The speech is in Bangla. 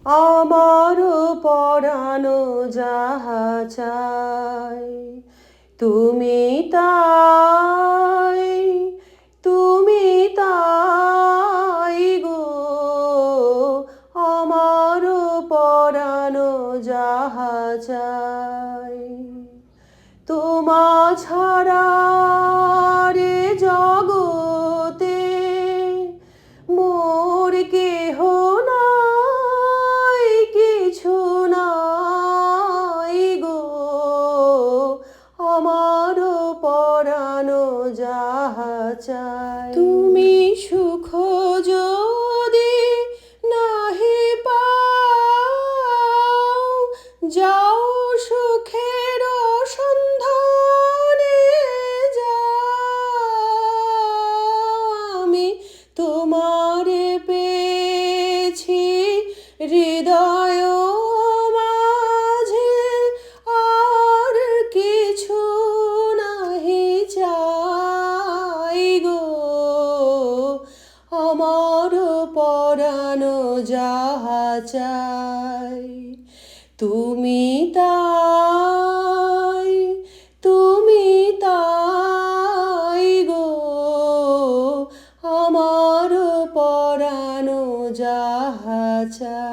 আমার পরানো যাহা চাই তুমি তাই, তুমি তাই গো। আমার পরানো যাহা চাই তোমা ছাড়া রে জগতে মোর কেহ নাই, কিছু নাই গো। আমার পরানো যাহা চাই তুমি সুখ যদি নাহি পাও, যাও সুখের সন্ধানে যাও। আমি তোমারে পেয়েছি হৃদয় মাঝে, আর কিছু নাহি চাই গো। আমার পরানো যাহা চাই তুমি তাই, তুমি তাই গো। আমার পরানো যাহা চাই।